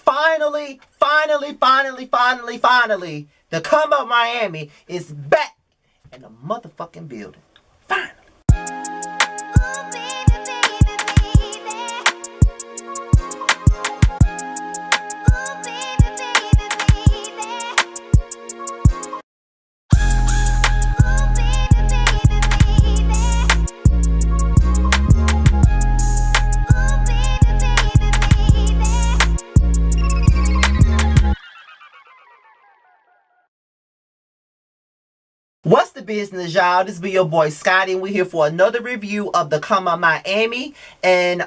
finally, the Come Up Miami is back in the motherfucking building. Finally. What's the business, y'all? This be your boy Scotty, and we're here for another review of the Come Up Miami. And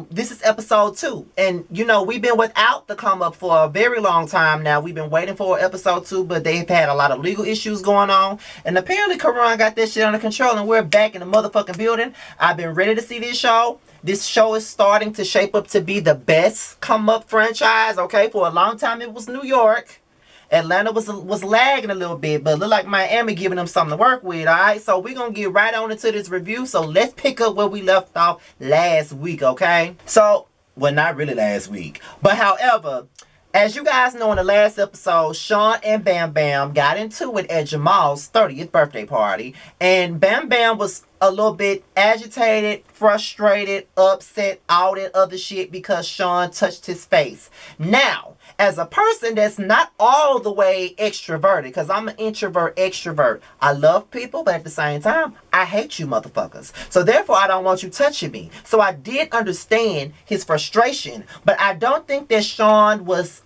this is episode 2. And you know, we've been without the Come Up for a very long time now. We've been waiting for episode 2, but they've had a lot of legal issues going on. And apparently Karan got this shit under control, and we're back in the motherfucking building. I've been ready to see this show. This show is starting to shape up to be the best Come Up franchise, okay? For a long time it was New York. Atlanta was lagging a little bit, but look like Miami giving them something to work with, alright? So we're going to get right on into this review. So let's pick up where we left off last week, okay? So, well, not really last week. But however, as you guys know, in the last episode, Sean and Bam Bam got into it at Jamal's 30th birthday party. And Bam Bam was a little bit agitated, frustrated, upset, all that other shit because Sean touched his face. Now, as a person that's not all the way extroverted, because I'm an introvert extrovert, I love people, but at the same time, I hate you motherfuckers. So therefore, I don't want you touching me. So I did understand his frustration, but I don't think that Sean was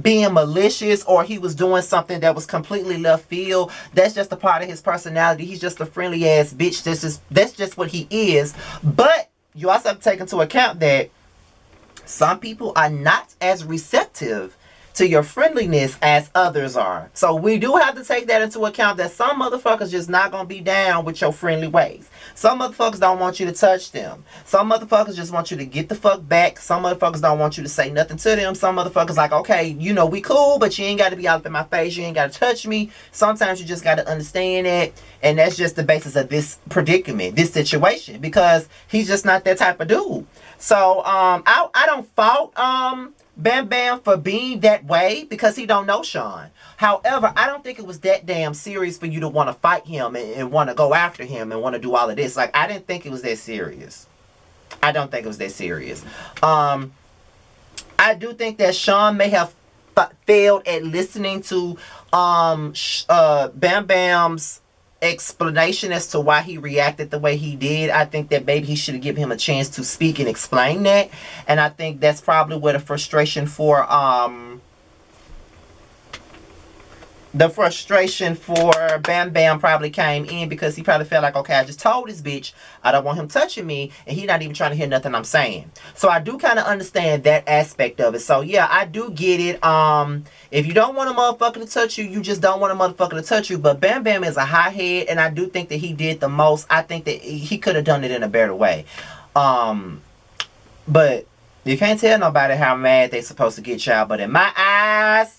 being malicious or he was doing something that was completely left field. That's just a part of his personality. He's just a friendly ass bitch. That's just what he is. But you also have to take into account that some people are not as receptive to your friendliness as others are. So we do have to take that into account, that some motherfuckers just not going to be down with your friendly ways. Some motherfuckers don't want you to touch them. Some motherfuckers just want you to get the fuck back. Some motherfuckers don't want you to say nothing to them. Some motherfuckers like, okay, you know, we cool, but you ain't got to be out in my face. You ain't got to touch me. Sometimes you just got to understand it. And that's just the basis of this predicament, this situation, because he's just not that type of dude. So I don't fault Bam Bam for being that way because he don't know Sean. However, I don't think it was that damn serious for you to want to fight him and want to go after him and want to do all of this. Like, I didn't think it was that serious. I don't think it was that serious. I do think that Sean may have failed at listening to Bam Bam's explanation as to why he reacted the way he did. I think that maybe he should have given him a chance to speak and explain that. And I think that's probably where the frustration for Bam Bam probably came in, because he probably felt like, okay, I just told this bitch I don't want him touching me, and he not even trying to hear nothing I'm saying. So I do kind of understand that aspect of it. So yeah, I do get it. If you don't want a motherfucker to touch you, you just don't want a motherfucker to touch you. But Bam Bam is a hothead, and I do think that he did the most. I think that he could have done it in a better way. But you can't tell nobody how mad they supposed to get y'all. But in my eyes,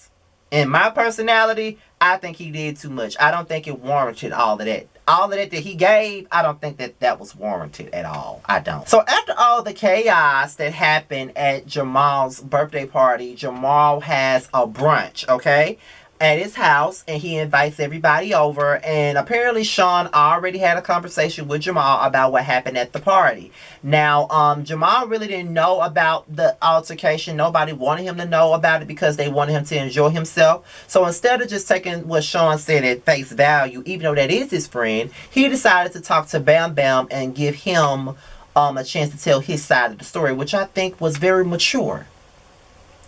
in my personality, I think he did too much. I don't think it warranted all of that. All of that he gave, I don't think that was warranted at all. I don't. So after all the chaos that happened at Jamal's birthday party, Jamal has a brunch, okay, at his house, and he invites everybody over. And apparently Sean already had a conversation with Jamal about what happened at the party. Now, Jamal really didn't know about the altercation. Nobody wanted him to know about it because they wanted him to enjoy himself. So instead of just taking what Sean said at face value, even though that is his friend, he decided to talk to Bam Bam and give him a chance to tell his side of the story, which I think was very mature.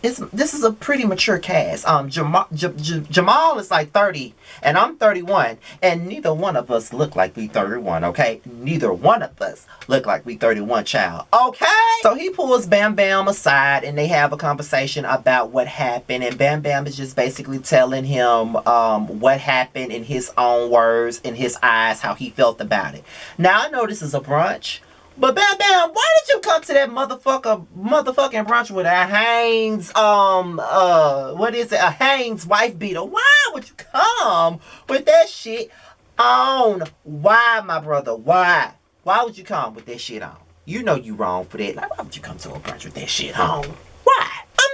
This is a pretty mature cast. Jamal is like 30 and I'm 31, and neither one of us look like we 31, okay? Neither one of us look like we 31, child, okay? So he pulls Bam Bam aside and they have a conversation about what happened, and Bam Bam is just basically telling him what happened in his own words, in his eyes, how he felt about it. Now I know this is a brunch, but Bam Bam, why did you come to that motherfucking brunch with a Hanes, what is it, a Hanes wife beater? Why would you come with that shit on? Why, my brother, why? Why would you come with that shit on? You know you wrong for that. Like, why would you come to a brunch with that shit on? Why?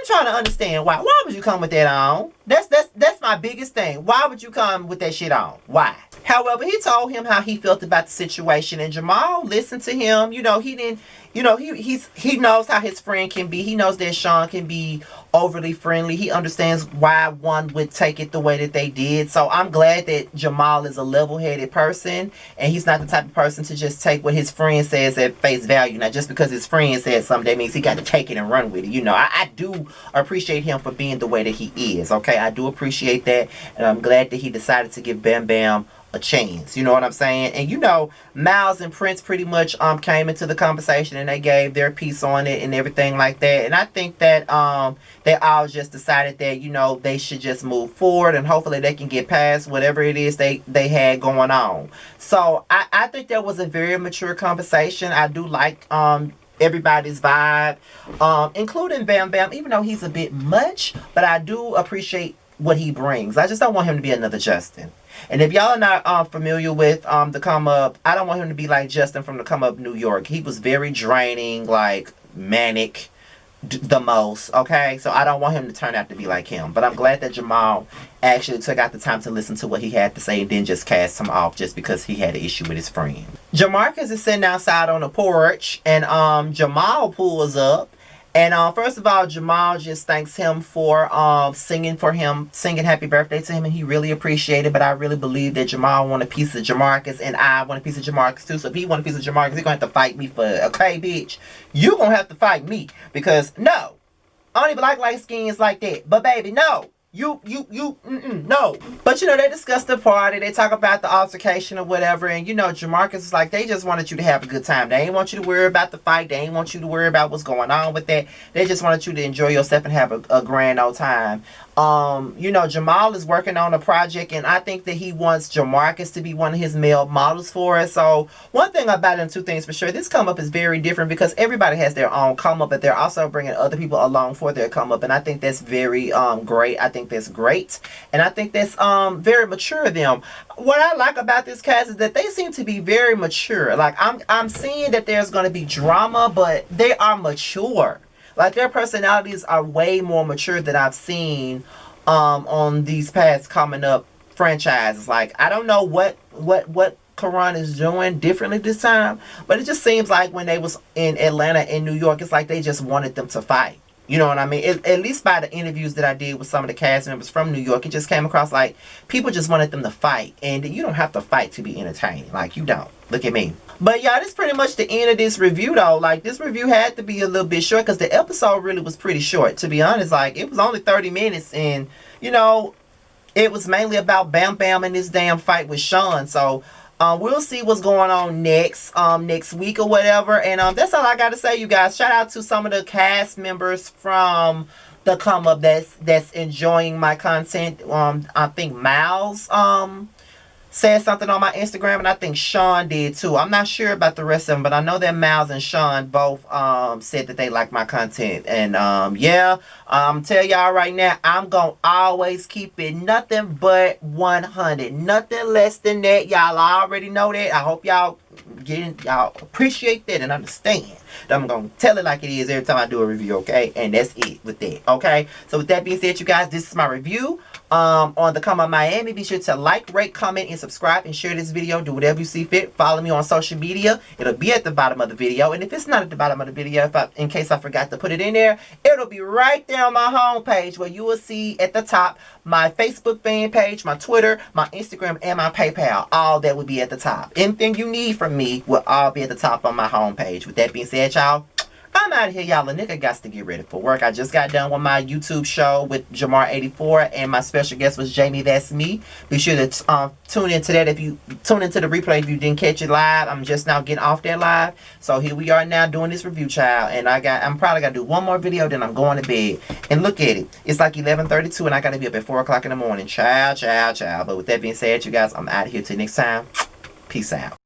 trying to understand why. Why would you come with that on? That's my biggest thing. Why would you come with that shit on? Why? However, he told him how he felt about the situation, and Jamal listened to him. You know, he didn't. You know, he knows how his friend can be. He knows that Sean can be overly friendly. He understands why one would take it the way that they did. So I'm glad that Jamal is a level-headed person, and he's not the type of person to just take what his friend says at face value. Now, just because his friend said something, that means he got to take it and run with it. You know, I do appreciate him for being the way that he is. Okay, I do appreciate that, and I'm glad that he decided to give Bam Bam a chance. You know what I'm saying? And you know, Miles and Prince pretty much came into the conversation and they gave their piece on it and everything like that. And I think that they all just decided that, you know, they should just move forward and hopefully they can get past whatever it is they had going on. So I think that was a very mature conversation. I do like everybody's vibe, including Bam Bam, even though he's a bit much, but I do appreciate what he brings. I just don't want him to be another Justin. And if y'all are not familiar with the Come Up, I don't want him to be like Justin from the Come Up New York. He was very draining, like manic the most, okay? So I don't want him to turn out to be like him. But I'm glad that Jamal actually took out the time to listen to what he had to say and then just cast him off just because he had an issue with his friend. Jamarcus is sitting outside on the porch and Jamal pulls up. And first of all, Jamal just thanks him for singing happy birthday to him, and he really appreciated it. But I really believe that Jamal want a piece of Jamarcus, and I want a piece of Jamarcus too. So if he want a piece of Jamarcus, he's gonna have to fight me for it. Okay, bitch, you gonna have to fight me because no, I don't even like light skins like that. But baby, no. No. But, you know, they discuss the party. They talk about the altercation or whatever. And, you know, Jamarcus is like, they just wanted you to have a good time. They ain't want you to worry about the fight. They ain't want you to worry about what's going on with that. They just wanted you to enjoy yourself and have a grand old time. You know, Jamal is working on a project, and I think that he wants Jamarcus to be one of his male models for it. So one thing about it, and two things for sure, this come up is very different because everybody has their own come up, but they're also bringing other people along for their come up, and I think that's very great. I think that's great, and I think that's very mature of them. What I like about this cast is that they seem to be very mature. Like I'm seeing that there's going to be drama, but they are mature. Like, their personalities are way more mature than I've seen on these past Coming Up franchises. Like, I don't know what Karan is doing differently this time, but it just seems like when they was in Atlanta and New York, it's like they just wanted them to fight. You know what I mean? At least by the interviews that I did with some of the cast members from New York, it just came across like people just wanted them to fight. And you don't have to fight to be entertaining. Like, you don't. Look at me. But yeah, that's pretty much the end of this review though. Like, this review had to be a little bit short because the episode really was pretty short. To be honest, like, it was only 30 minutes and, you know, it was mainly about Bam Bam and this damn fight with Sean. So, we'll see what's going on next week or whatever. And that's all I got to say, you guys. Shout out to some of the cast members from the Come Up that's enjoying my content. I think Miles said something on my Instagram, and I think Sean did too. I'm not sure about the rest of them, but I know that Miles and Sean both said that they like my content. And yeah, tell y'all right now, I'm gonna always keep it nothing but 100, nothing less than that. Y'all already know that. I hope y'all appreciate that and understand that I'm gonna tell it like it is every time I do a review. Okay, and that's it with that. Okay, so with that being said, you guys, this is my review on the Come Up Miami. Be sure to like, rate, comment, and subscribe, and share this video. Do whatever you see fit. Follow me on social media. It'll be at the bottom of the video, and if it's not at the bottom of the video, in case I forgot to put it in there, it'll be right there on my homepage where you will see at the top my Facebook fan page, my Twitter, my Instagram, and my PayPal. All that will be at the top. Anything you need from me will all be at the top on my homepage. With that being said, y'all, I'm out of here, y'all. A nigga got to get ready for work. I just got done with my YouTube show with Jamar84, and my special guest was Jamie. That's me. Be sure to tune into that if you tune into the replay if you didn't catch it live. I'm just now getting off there live. So here we are now doing this review, child. And I'm probably gonna do one more video, then I'm going to bed. And look at it. It's like 11:32, and I gotta be up at 4 o'clock in the morning. Child. But with that being said, you guys, I'm out of here till next time. Peace out.